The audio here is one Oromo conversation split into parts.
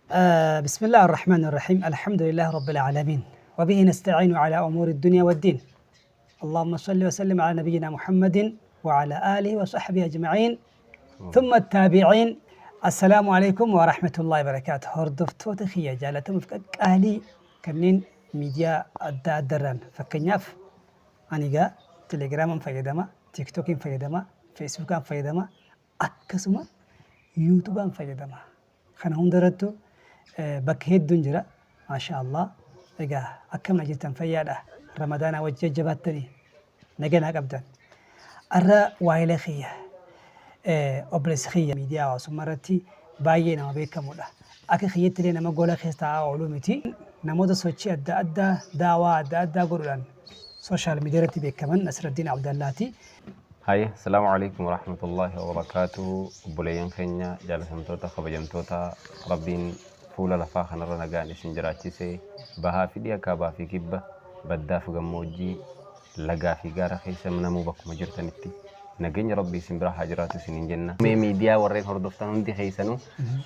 بسم الله الرحمن الرحيم. الحمد لله رب العالمين، وبه نستعين على أمور الدنيا والدين. اللهم صل وسلم على نبينا محمد وعلى آله وصحبه أجمعين ثم التابعين. السلام عليكم ورحمة الله وبركاته. هردفتو تخيا جالتهم في أهلي كنين ميديا الدران فكنياف أنيقا تليجرام فيدما، تيك توك فيدما، فيسبوك فيدما، أكسما يوتيوب فيدما. خنا درتو bakka hedduun jira maashaallah. Egaa akkam jirtan fayyaadha? Ramadaana wajjin jabaattanii nagaa qabdan. Arra waayilee xiyya obboleessi xiyya miidiyaa hawaasummaa irratti baay'ee nama beekamudha. Akka xiyyatti illee nama gola keessa taa'aa ooluu miti. Namoota sochii adda addaa daawaa adda addaa godhuudhaan sooshaal miidiyaa irratti beekaman Nasraddiin Abdallaati. هاي السلام عليكم ورحمة الله وبركاته. بوليان خنيا جالسمتوتا خبجمتوتا ربين فولا لفا خنر نغاني سنجراتي سي بها في ديا كابا في كبة بدا في غموجي لغا في غارة خيسا منمو بكو مجرتنتي نغاني ربي سنبرا حاجراتو سنين جنة ميديا ورين هردفتان دي خيسانو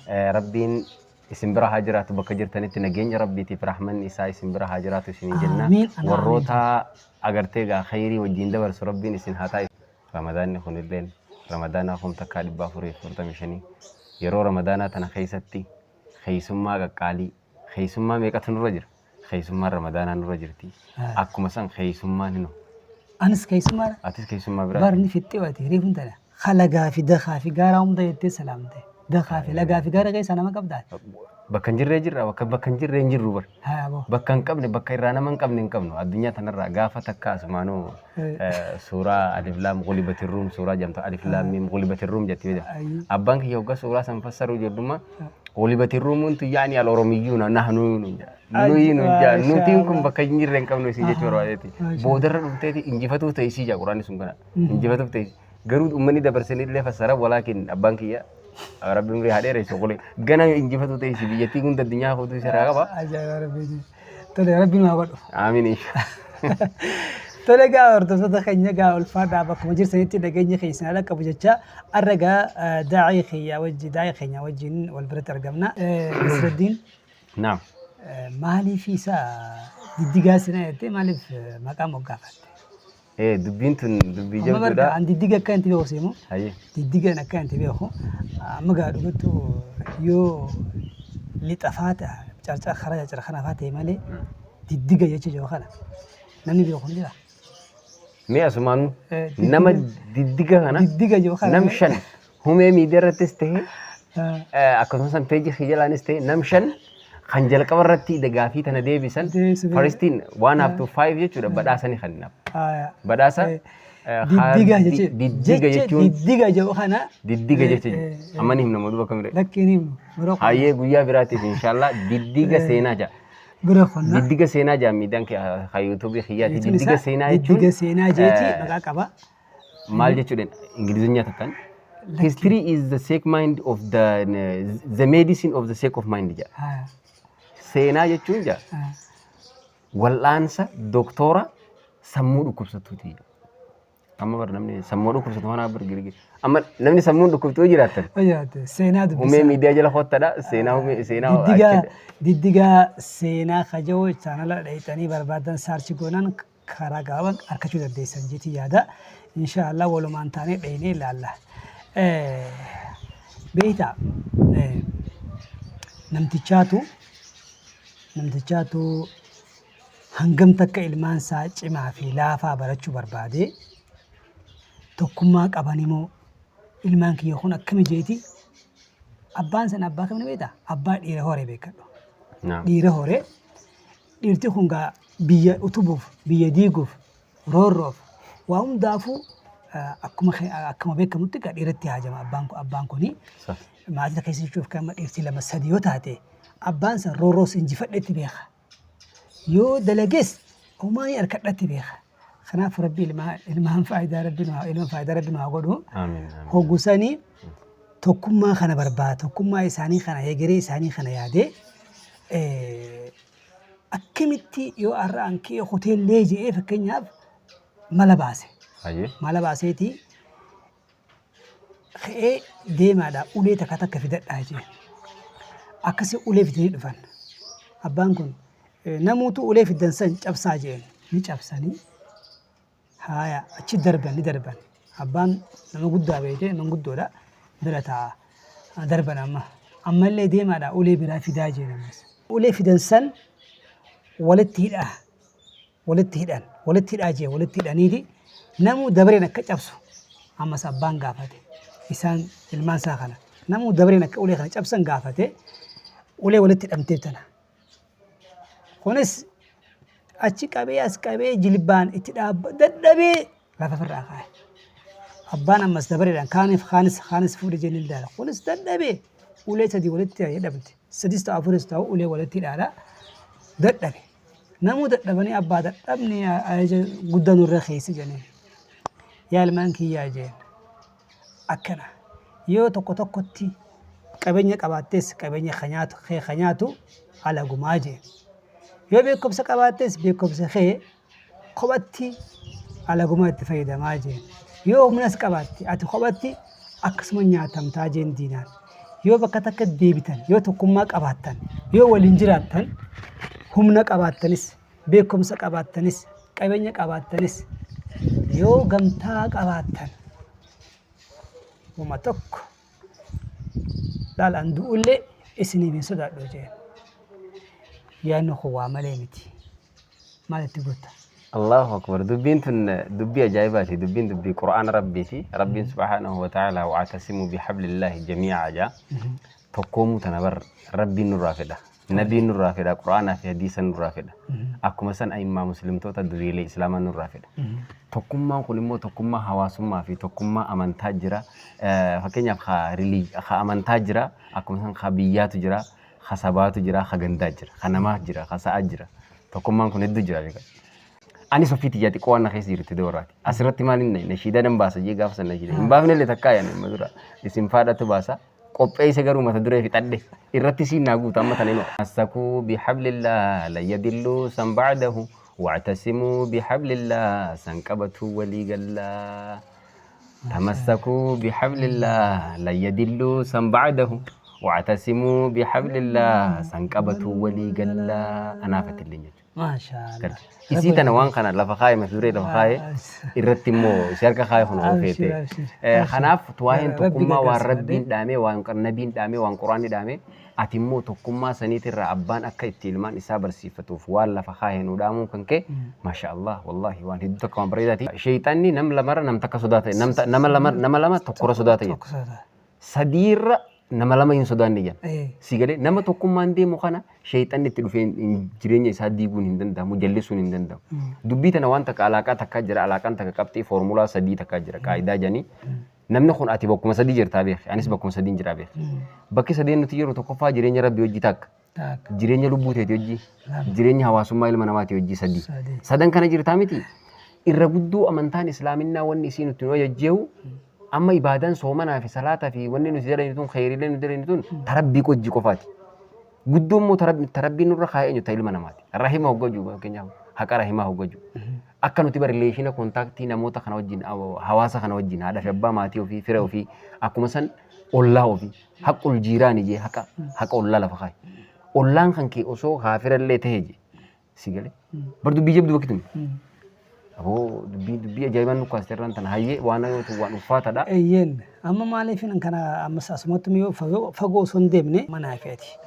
ربين سنبرا حاجراتو بكو جرتنتي نغاني ربي تفرحمن إساي سنبرا حاجراتو سنين جنة وروتا أغرتيغا خيري وجين دبر ربين سن هاتاي رمضان نكون الليل رمضان أخم تكالي بافوري فرطة مشاني يرو رمضان تنا خيستي خيسما قالي خيسما ميقات نرجر خيسما رمضان نرجرتي أكو مثلا خيسما نو أنس كيسما أتيس خيسما برا بارني في التواتي ريفن تلا خلقا في دخا في قارا دايتي سلامتي دخا في لقا في قارا قيس أنا ما قبضات بكنجر رجر بكنجر رنجر روبر بكن قبل بكيرانا من قبل نقبله الدنيا تنرى قافة تكاس مانو سورة ألف لام غلبت الروم سورة جمت ألف لام ميم غلبت الروم جت وجه أبانك يوجا سورة سنفسر وجدما غلبت الروم أنتو يعني الأوروميون نحن نوينجا نوتينكم بكنجر رنكم نسيجة شورواتي بودر نتاتي إنجفتو تيسي جا قرآن سنكنا إنجفتو تيسي قرود أمني دبرسني اللي فسره ولكن أبانك يا ربي مري هذا رئيس قولي جنا إنجفتو تيسي بيجتي كنت الدنيا خدو سراغا با أجل ربي تولي ربي ما قدو آمين تولي قا أردوسة خينيا قا الفادا بكم جير سنتي لقيني خيسنا لك أبو جتشا أرقا داعي خيا وجي داعي خينيا وجين والبرت أرقمنا نصر الدين نعم مالي في سا ديديغا سنة يتي مالي في مقام وقافت دبينتن دبي جاب جدا جدا عند ديديغا كانت بيو سيمو هاي ديديغا نكانت بيو أما قالوا قلتو يو لطفاته جارجا خرج جرا خنا فاتي مالي ديديغا يجي جو خنا نني بيو خندي مي أسمانو نما ديديغا هنا ديديغا جو خنا نمشن هم ميدير تسته أكون مثلا تيجي خجل أنسته نمشن خنجل كبرتي دقافي تنا ديبسن فارستين 1 up to 5 يجوا بدأسني خلنا بدأسا ديديغا ديديغا جو خنا ديديغا جتشي أماني هم نمودو بكمرة لكني مروق هاي غويا براتي إن شاء الله ديديغا سينا جا برخنا ديديغا سينا جا ميدان كيوتيوب خياتي ديديغا سينا ديديغا سينا جيتي بقى كبا مال جتشودن إنجليزية تكن history is the sick mind of the medicine of the sick of mind جا سينا جتشون جا والآنسا دكتورة سمو دكوبستوتي أما برنامج سمو دكوبستو هنا برجري أما نمني سمو دكوبستو جراتن أجات سينا دبسا هم ميديا جل خود تدا سينا هم سينا ديديغا سينا خجو channel دايتاني بربادن سارش كونان خراغاون أركشو دديسن جيتي يادا إن شاء الله ولو مانتاني بيني لالا بيتا namtichaatu hangam takka ilmaan isaa cimaa fi laafaa barachuu barbaade tokkummaa qabanimoo ilmaan kiyya kun akkami jeeti abbaan sana abbaa kamni beektaa abbaa dhiira horee beekadhu dhiira horee dhiirti kun gaa biyya utubuuf biyya diiguuf roorroof waa hundaafuu akkuma beekamutti gaa dhiiratti haajama abbaan kuni maatii keessa jechuuf kan dhiirti lama sadii yoo taate abbaan san roorroos injifadhetti beeka yoo dalagees uumanii harkadhatti beeka kanaaf rabbi ilmaan faayidaa rabbi nu haa godhu hoggusanii tokkummaa kana barbaada tokkummaa isaanii kana egeree isaanii kana yaadee akkamitti yoo har'aan kee hoteellee je'ee fakkeenyaaf mala baase mala baaseeti ka'ee deemaadhaa ulee takka takka fidadhaa jee akkasii ulee fidanii dhufan. Abbaan kun namoota ulee fidan san cabsaa jeen ni cabsanii haaya achi darban ni darban. Abbaan nama guddaa beekee nama guddoodha bira taa'a darban ammallee deemaadha ulee biraa fidaa jeen ammas. Ulee fidan san walitti hidhaa jee walitti hidhaniiti namuu dabareen akka cabsu ammas abbaan gaafate isaan ilmaan isaa kana namuu dabareen akka ulee kana cabsan gaafate ulee walitti hidhamteef tana. Kunis achi qabee as qabee jilbaan itti dadhabee lafa firraa kaa'e. Abbaan ammas dabareedhaan kaanis fuudhee jennee ilaala. Kunis dadhabee ulee sadii walitti hidhamte. Sadis ta'u afuris ta'u ulee walitti hidhaadha. Dadhabe. Namuu dadhabanii abbaa dadhabni guddaa nurra keessa jenneen. Yaa ilmaan kiyyaa jeen. Akkana yoo tokko tokkotti qabeenya qabaattees qabeenya nyaatu alagumaa jeen. Yoo beekumsa qabaattees beekumsa kee kophatti alagumaa itti fayyadamaa jeen. Yoo humnas qabaatte ati kophatti akkasuma nyaatamtaa jeen diinaan. Yoo bakka takka deebitan yoo tokkummaa qabaattan yoo waliin jiraattan humna qabaattanis beekumsa qabaattanis qabeenya qabaattanis yoo gamtaa qabaattan uma tokko laalaan du'ullee isiniif hin sodaadhu jeen. Yaanni kun waa malee miti. Maalitti goota? Allahu akbar. Dubbiin tun dubbii ajaa'ibaati. Dubbiin dubbii Qur'aana Rabbiiti. Rabbiin subhaanahu wa ta'ala wa'tasimu bihablillahi jamii'a jaa. Tokkoomuu tana bar Rabbiin nurraa fedha. Nabiin nurraa fedha. Qur'aanaa fi hadiisa nurraa fedha. Akkuma san a'immaa muslimtoota duriilee islaamaa nurraa fedha. Tokkummaan kun immoo tokkummaa hawaasummaa fi tokkummaa amantaa jira. Fakkeenyaaf ha amantaa jira. Akkuma san ha biyyaatu jira. Ha sabaatu jira. Ha gandaa jira. Ha namaa jira. Ha sa'aa jira. Tokkummaan kun hedduu jira. Ani sofiiti jaati qo'annaa keessa jirti dooraati. Asirratti maal inni nashiida nan baasa jee gaafa san nashiida. Hin baafne illee takkaa yaane madura. Isin faadhatu baasa. Qopheesse garuu mata duree fixadhe. Irratti siin naa guutu amma tanino. Asakuu bihablillah la yadillu san ba'dahu wa'tasimuu bihablillah san qabatu walii gallaa. Tamassakuu bihablillah la yadillu san ba'dahu wa'tasimuu bihablillah san qabatu walii gallaa. Anaafatillee jechuudha. Maashaallah. Isii tana waan kana lafa kaa'e masuuree lafa kaa'e irratti immoo si harka kaa'e kun oofeete. Kanaaf waa'een tokkummaa waan rabbiin dhaamee waan nabiin dhaamee waan quraanni dhaamee ati immoo tokkummaa saniitirraa abbaan akka itti ilmaan isaa barsiifatuuf waan lafa kaa'e nu dhaamuu kan kee maashaallah wallahi waan hedduu takka waan bareedaati. Sheeyxanni nama lamarra nam takka sodaata nama lama tokkorra sodaata jedha. Sadiirra nama lama hin sodaanne jedhan. Si galee nama tokkummaan deemu kana sheeyxanni itti dhufee jireenya isaa diiguun hin danda'amu jallisuun hin danda'amu. Dubbii tana waan takka alaaqaa takkaa jira alaaqaan takka qabxii foormulaa sadii takkaa jira qaayidaa janii. Namni kun ati bakkuma sadii jirtaa beeki anis bakkuma sadiin jiraa beeki. Bakki sadeen nuti yeroo tokkoffaa jireenya rabbii hojii takka. Jireenya lubbuu teeti hojii. Jireenya hawaasummaa ilma namaati hojii sadii. Sadan kana jirtaa miti. Irra guddoo amantaan islaaminaa wanni isiin nuti nuu jajjeewu amma ibaadan soomanaa fi salaataa fi wanni nuti jedhani tun khayriilee nuti jedhani tun tarabbii hojii qofaati. Guddoon moo tarabbii nurra kaa'ee eenyu ta'e ilma namaati. Rahima hoggaju fakkeenyaaf haqa rahimaa hoggaju. Akka nuti rileeshina kontaaktii namoota kana wajjin hawaasa kana wajjin haadha fi abbaa maatii ofii fira ofii akkuma san ollaa ofii haqqul jiiraani jee haqa ollaa lafa kaa'e. Ollaan kan kee osoo haafirallee ta'ee jee si galee bar dubbii jabdu bakki tuni. Aboo dubbii ajaa'ibaan nu kaasiterraan tana hayyee waan uffaataadha. Eeyyeen amma maaliif kana ammas asumatti yoo fagoo osoo hin deemne manaa feeti.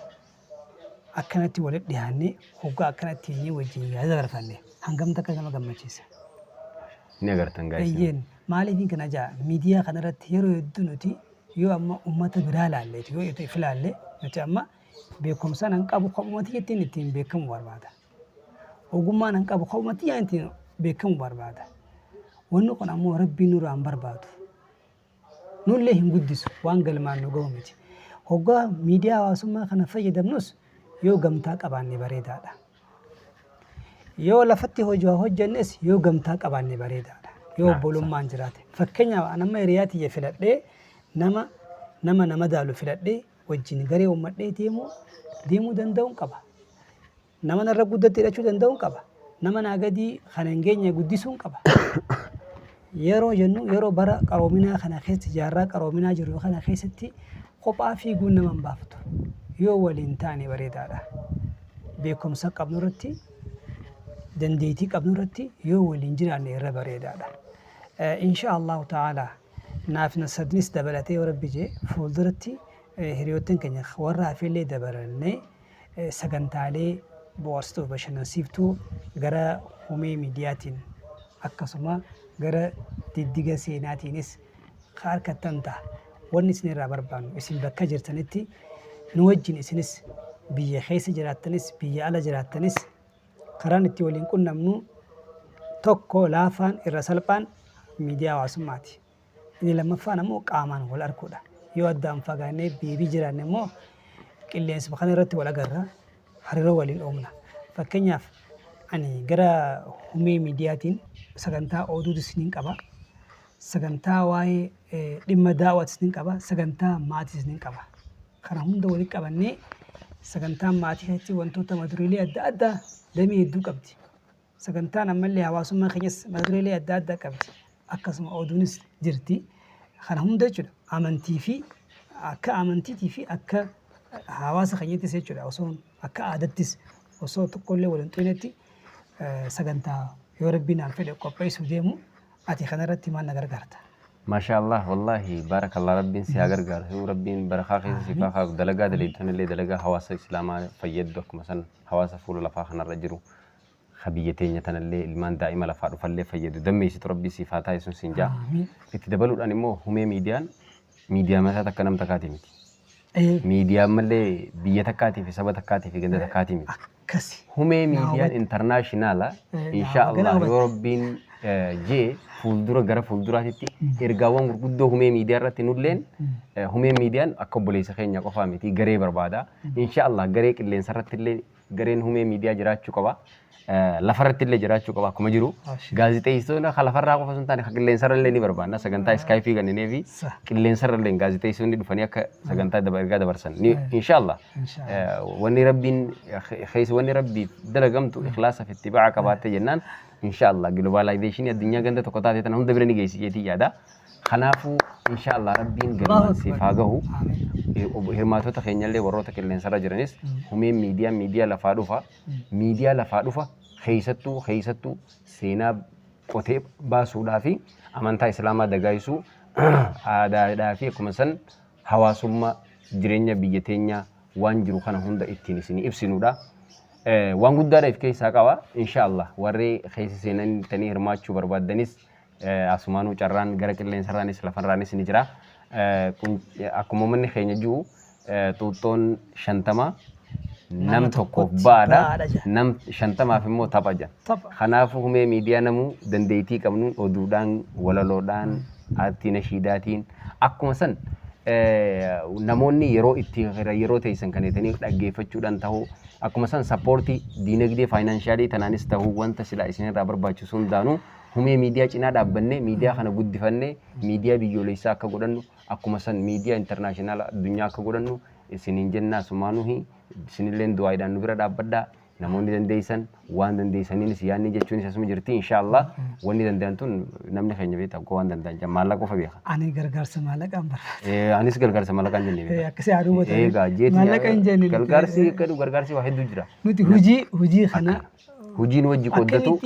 Akkanatti walitti dhiyaannee hoggaa akkanatti inni wajjin yaada barfanne hangam takka nama gammachiisa. Ni agartan gaa'isa. Eeyyeen maaliif kana jaa miidiyaa kanarratti yeroo hedduu nuti yoo amma uummata biraa laalleeti yoo itti ilaalle nuti amma beekumsa nan qabu kophumatti ittiin beekamu barbaada. Ogummaa nan qabu kophumatti ittiin beekamu barbaada. Wanni kun ammoo rabbiin nurraan barbaadu. Nullee hin guddisu waan galmaan nu gahu miti. Hoggaa miidiyaa hawaasummaa kana fayyadamnus yoo gamtaa qabaanne bareedaadha. Yoo lafatti hojii hojjennes yoo gamtaa qabaanne bareedaadha. Yoo obbolummaan jiraate. Fakkeenyaaf nama hiriyaa tiyya filadhee nama daalu filadhee wajjin garee uummadhee deemuu danda'uun qaba. Nama narra guddatti hidhachuu danda'uun qaba. Nama naa gadii kana hin geenye guddisuun qaba. Yeroo jennu yeroo bara qaroominaa kana keessa jaarraa qaroominaa jiru kana keessatti kophaa fiiguun nama hin baaftu. yoo waliin taane bareedaadha. Beekumsa qabnu irratti dandeettii qabnu irratti yoo waliin jiraanne irra bareedaadha. Insha Allahu ta'ala naaf nasadnis dabalatee rabbi jee fuulduratti hiriyoottan keenya warra hafillee dabalannee sagantaalee bohaarsituu bashannansiiftuu gara humee miidiyaatiin akkasuma gara diddiga seenaatiinis harkattan ta'a. Wanni isin irraa barbaannu isin bakka jirtanitti nu wajjin isinis biyya keessa jiraattanis biyya ala jiraattanis karaan itti waliin qunnamnu tokko laafaan irra salphaan miidiyaa hawaasummaati. Inni lammaffaan ammoo qaamaan wal arguudha. Yoo addaan fagaannee biibii jiraanne immoo qilleensa kana irratti wal agarra hariiroo waliin uumna. Fakkeenyaaf ani gara humee miidiyaatiin sagantaa oduutu isiniin qaba. Sagantaa waa'ee dhimma daawwatis isiniin qaba. Sagantaa maatis isiniin qaba. Kana hunda walitti qabannee sagantaan maatii keessatti wantoota mata-dureelee adda addaa damee hedduu qabdi. Sagantaan ammallee hawaasummaa keenyas mata-dureelee adda addaa qabdi. Akkasuma oduunis jirti. Kana hunda jechuudha amantii fi akka amantiitii fi akka hawaasa keenyattis jechuudha osoo akka aadattis osoo tokkollee waliin xunetti sagantaa yoo rabbiin aan fedhe qopheessuu deemu ati kanarratti maal na gargaarta? Maashaallah wallahi barakallah rabbiin si haa gargaaru rabbiin barakaa keessa si kaakaaf dalagaa daleettan illee dalagaa hawaasa islaamaa fayyaddu akkuma san hawaasa fuula lafaa kanarra jiru biyya teenya tanallee ilmaan daa'ima lafaa dhufallee fayyadu dammeessitu rabbii siif haa taasisu siin jaa. Itti dabaluudhaan immoo humee miidiyaan miidiyaa mataa takka nam takkaatii miti. Miidiyaa malee biyya takkaatii fi saba takkaatii fi ganda takkaatii miti. Humee miidiyaan intarnaashinaala insha Allah yoo rabbiin jee fuuldura gara fuulduraatitti ergaawwan gurguddoo humee miidiyaa irratti nulleen humee miidiyaan akka obboleessa keenya qofaa miti garee barbaada. Insha Allah garee qilleensa irratti illee gareen humee miidiyaa jiraachuu qaba. Lafarratti illee jiraachuu qaba akkuma jiru. Gaazexeessitoonni lafarraa qofa sun taane qilleensa irra illee ni barbaadna. Sagantaa iskaayifii kanneenii fi qilleensa irra illee gaazexeessitoonni dhufanii akka sagantaa ergaa dabarsan. Insha Allah wanni rabbiin wanni rabbii dalagamtu ikhlaasa fi ittibaa'a qabaattee jennaan insha Allah globalization addunyaa ganda tokko taate tana hunda bira ni geessi jeetii yaada. Kanaafuu insha Allah rabbiin galmaan siif haa gahu. Hirmaatota keenyallee warroota qilleensa irra jiranis humeen miidiyaa lafaa dhufa. Miidiyaa lafaa dhufa keessattuu seenaa qotee baasuudhaa fi amantaa islaamaa dagaagsuuf aadaadhaa fi akkuma san hawaasummaa jireenya biyya teenyaa waan jiru kana hunda ittiin isin ibsinuudha. Waan guddaadhaaf keessaa qaba insha Allah warri keessa seenanii hirmaachuu barbaadanis asumaanuu carraan gara qilleensarraanis lafarraanis ni jira. Akkuma manni keenya jiru xuuxxoon 50 nam tokkoof baadha nam 50maaf immoo tapha jedha. Kanaafuu humee miidiyaa namuu dandeettii qabnuun oduudhaan walaloodhaan aartii nashiidaatiin akkuma san namoonni yeroo teessan kaneetanii dhaggeeffachuudhaan ta'uu akkuma san sappoortii diinagdee faayinaansiyaalii tanaanis ta'uu wanta silaa isinirraa barbaachisu hundaanuu humee miidiyaa cinaa dhaabbannee miidiyaa kana guddifannee miidiyaa biyyoolessaa akka godhannu akkuma san miidiyaa intarnaashinaal addunyaa akka godhannu isiniin jennaa sumaanuhi isinilleen du'aayidhaan nu bira dhaabbadhaa namoonni dandeessan waan dandeessaniinis yaadni jechuun isasuma jirti insha Allah wanni danda'an tun namni keenya beekta akkoo waan danda'an maallaqa qofa beeka. Ani gargaarsa maallaqaan barbaada. Anis gargaarsa maallaqaan jennee beeka. Akkasii haaduu boota. Eegaa jeetii maallaqa hin jennee. Gargaarsi waa hedduu jira. Nuti hojii kana hojiin wajji qooddatu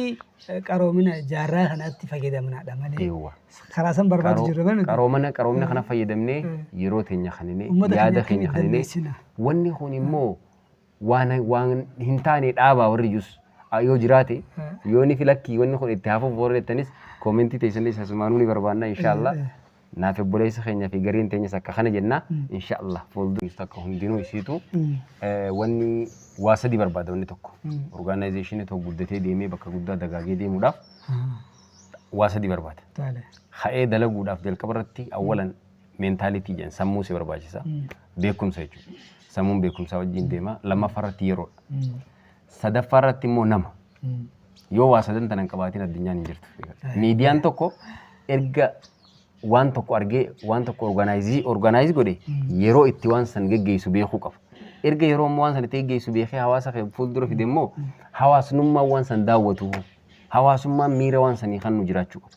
qaroomina jaarraa kanatti fayyadamnaadha malee karaa san barbaadu jirra malee qaroomina kana fayyadamnee yeroo teenya kanine yaada keenya kanine wanni kun immoo waan hin taane dhaabaa warri jus yoo jiraate yoo ni filakkii wanni kun itti hafuuf warreettanis koomentii teessanillee isasumaanuu ni barbaanna insha Allah naaf obboleessa keenyaa fi gariin teenyas akka kana jenna insha Allah fuulduratti akka hundinuu isiitu wanni waa sadii barbaada wanni tokko organizationii tokko guddatee deemee bakka guddaa dagaagee deemuudhaaf waa sadii barbaada. Ka'ee dalaguudhaaf jalqaba irratti awwalan meentaalitii jedhan sammuu si barbaachisa beekumsa jechuudha. Sammuun beekumsa wajjin deema lammaffaa irratti yeroodha. Sadaffaa irratti immoo nama yoo waa sadan tanan qabaatiin addunyaan hin jirtu. Miidiyaan tokko erga waan tokko argee waan tokko organize godhe yeroo itti waan san geggeessu beekuu qaba. Erga yeroo waan san itti geggeessu beekee hawaasa fuuldura fide immoo hawaasummaa waan san daawwatu hawaasummaan miira waan sanii kan nu jiraachuu qaba.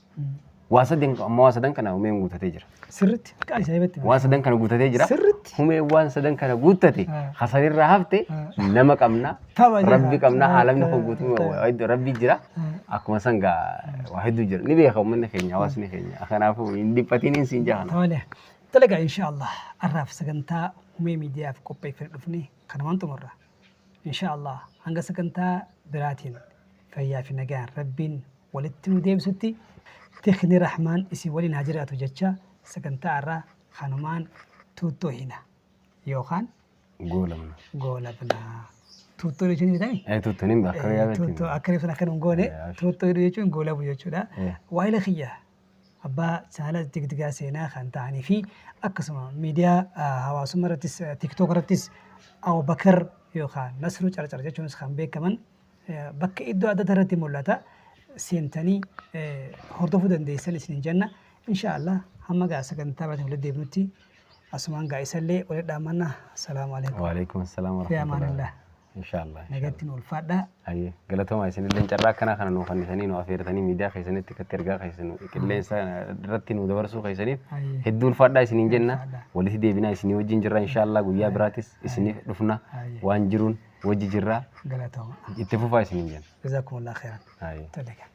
Waa sadan kana umeen guutatee jira. سرت كاي سايبت وان سدن كان غوتتي جرا سرت هم وان سدن كان غوتتي خسر الرهبتي نما قمنا ربي قمنا عالمنا غوتو وايد ربي جرا اكو سانغا واحد جرا نبي خو من خينيا واسني خينيا اخنافو اندي باتين سينجانا تولي تلقى ان شاء الله الراف سكنتا مي ميديا في كوبي فردفني كنمان تمره ان شاء الله هنگا سكنتا براتين فيا في نجار ربين ولتنو ديم ستي تخني رحمن اسي ولين هاجراتو جچا سكنتا الرا خنمان توتو هنا يوخان غولبنا توتو يجوني بداي اي توتو نيم باكريا توتو اكري فنا كانون غوني توتو يجون غولبو يجودا وايلا خيا أبا سهلة دقدقة سينا خانتاني في أقسم ميديا هواس مرتس تيك توك رتس أو بكر يوخان نسرو چار چار جونس خان بي كمان بك إدو عدد رتي مولاتا سينتاني هردفو دنديسان سنين جنة إن شاء الله هم قا سكن تابعتهم لديبنوتي أسمان قا يسلي ولد آمنا السلام عليكم وعليكم السلام ورحمة في أمان الله إن شاء الله نجتين والفادا أي قالتهم عايزين اللي نجرّا كنا خنا نوخني سنين وافيرتني ميديا خيسني تكترجع خيسنو كله إنسان رتين ودورسو خيسني هدول الفادا سنين جنة ولي دي بنا سنين وجين جرّا إن شاء الله قويا براتس سنين رفنا وانجرون وجي جرّا قالتهم يتفوفا سنين جنة جزاكم الله خيرا أي تلقى